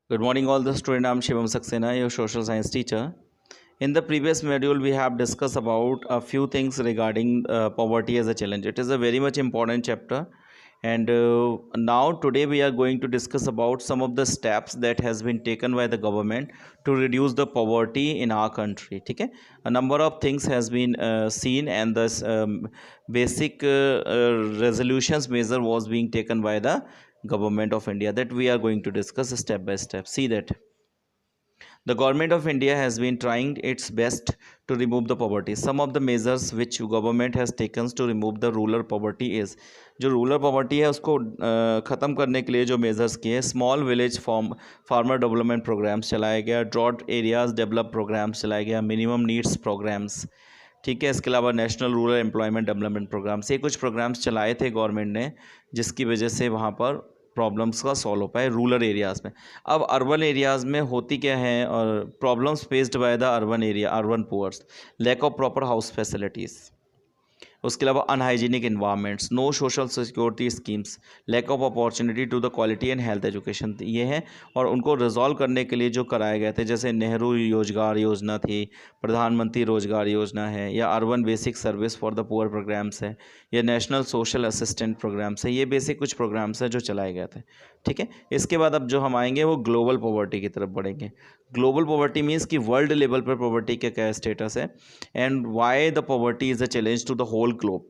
Good morning, all the students. I'm Shivam Saxena, your social science teacher. In the previous module, we have discussed about a few things regarding poverty as a challenge. It is a very much important chapter, and now today we are going to discuss about some of the steps that has been taken by the government to reduce the poverty in our country. Okay, a number of things has been seen, and this basic resolutions measure was being taken by the government of India that we are going to discuss step by step. See that the government of India has been trying its best to remove the poverty. Some of the measures which government has taken to remove the rural poverty is जो rural poverty है उसको ख़त्म करने के लिए जो measures किए small village farmer development programmes चलाया गया, ड्रॉट एरियाज डेवलप प्रोग्राम्स चलाया गया, मिनिमम नीड्स प्रोग्राम्स, ठीक है। इसके अलावा national rural employment development programmes, ये कुछ प्रोग्राम्स चलाए थे गवर्नमेंट ने जिसकी वजह से वहाँ पर प्रॉब्लम्स का सॉल्व हो पाए रूरल एरियाज़ में। अब अर्बन एरियाज़ में होती क्या है और problems faced by the urban poors, lack of proper house facilities, उसके अलावा unhygienic environments, no social security schemes, lack of opportunity to the quality and health education, ये है। और उनको रिजॉल्व करने के लिए जो कराए गए थे जैसे नेहरू रोजगार योजना थी, प्रधानमंत्री रोजगार योजना है, या urban basic service for the poor programmes है, या नेशनल सोशल असिस्टेंट प्रोग्राम्स है, ये बेसिक कुछ प्रोग्राम्स हैं जो चलाए गए थे, ठीक है। इसके बाद अब जो हम आएंगे वो ग्लोबल पॉवर्टी की तरफ बढ़ेंगे। ग्लोबल पॉवर्टी मीन्स कि वर्ल्ड लेवल पर पॉवर्टी का क्या स्टेटस है and why the poverty is a challenge to the whole globe.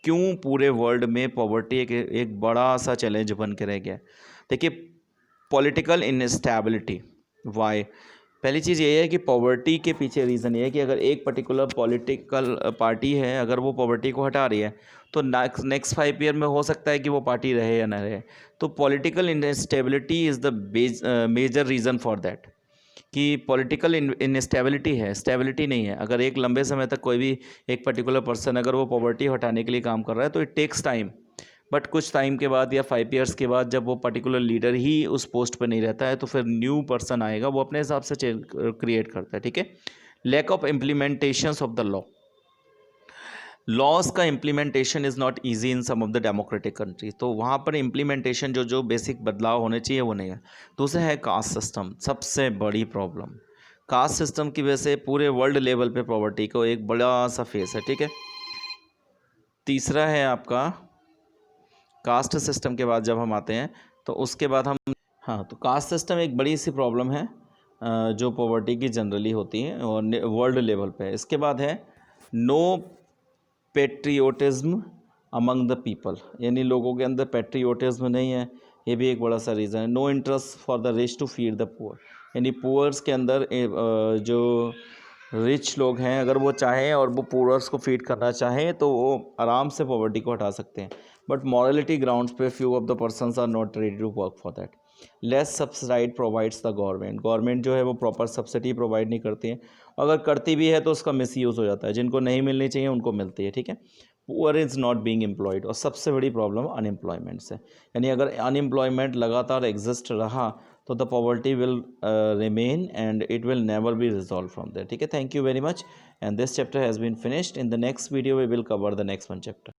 क्यों पूरे वर्ल्ड में पॉवर्टी एक बड़ा सा चैलेंज बन के रह गया। देखिए, पॉलिटिकल इनस्टेबिलिटी, वाई। पहली चीज़ ये है कि पॉवर्टी के पीछे रीज़न ये है कि अगर एक पर्टिकुलर पॉलिटिकल पार्टी है, अगर वो पॉवर्टी को हटा रही है तो नेक्स्ट 5 ईयर में हो सकता है कि वो पार्टी रहे या ना रहे। तो political instability is the major reason for that कि पॉलिटिकल इनस्टेबिलिटी है, स्टेबिलिटी नहीं है। अगर एक लंबे समय तक कोई भी एक पर्टिकुलर पर्सन अगर वो पॉवर्टी हटाने के लिए काम कर रहा है तो इट टेक्स टाइम, बट कुछ टाइम के बाद या 5 ईयर्स के बाद जब वो पर्टिकुलर लीडर ही उस पोस्ट पर नहीं रहता है तो फिर न्यू पर्सन आएगा, वो अपने हिसाब से क्रिएट करता है, ठीक है। Lack of implementation of the laws का implementation is not easy in some of the democratic country, तो वहाँ पर इम्प्लीमेंटेशन जो जो बेसिक बदलाव होने चाहिए वो नहीं है। दूसरा है कास्ट सिस्टम, सबसे बड़ी प्रॉब्लम। कास्ट सिस्टम की वजह से पूरे वर्ल्ड लेवल पे पॉवर्टी को एक बड़ा सा फेस है, ठीक है। तीसरा है आपका कास्ट सिस्टम के बाद जब हम आते हैं तो उसके बाद हम, हाँ, तो कास्ट सिस्टम एक बड़ी सी प्रॉब्लम है जो पॉवर्टी की जनरली होती है और वर्ल्ड लेवल पे। इसके बाद है no patriotism among the people, यानी लोगों के अंदर पेट्रियोटिज्म नहीं है, ये भी एक बड़ा सा रीज़न है। No interest for the rich to feed the poor, यानी पुअर्स के अंदर जो रिच लोग हैं अगर वो चाहें और वो पुअर्स को फीड करना चाहें तो वो आराम से पॉवर्टी को हटा सकते हैं, बट मॉरलिटी ग्राउंड्स पे few of the persons are not ready to work for that. Less subsidized provides the government जो है वो प्रॉपर सब्सिडी प्रोवाइड नहीं करती है, अगर करती भी है तो उसका मिसयूज़ हो जाता है, जिनको नहीं मिलनी चाहिए उनको मिलती है, ठीक है। Poor is not being employed, और सबसे बड़ी प्रॉब्लम अनएम्प्लॉयमेंट से, यानी अगर अनएम्प्लॉयमेंट लगातार एग्जिस्ट रहा तो the poverty will remain and it will never be resolve from there, ठीक है। Thank you very much and this chapter has been finished. In the next video we will cover the next one chapter.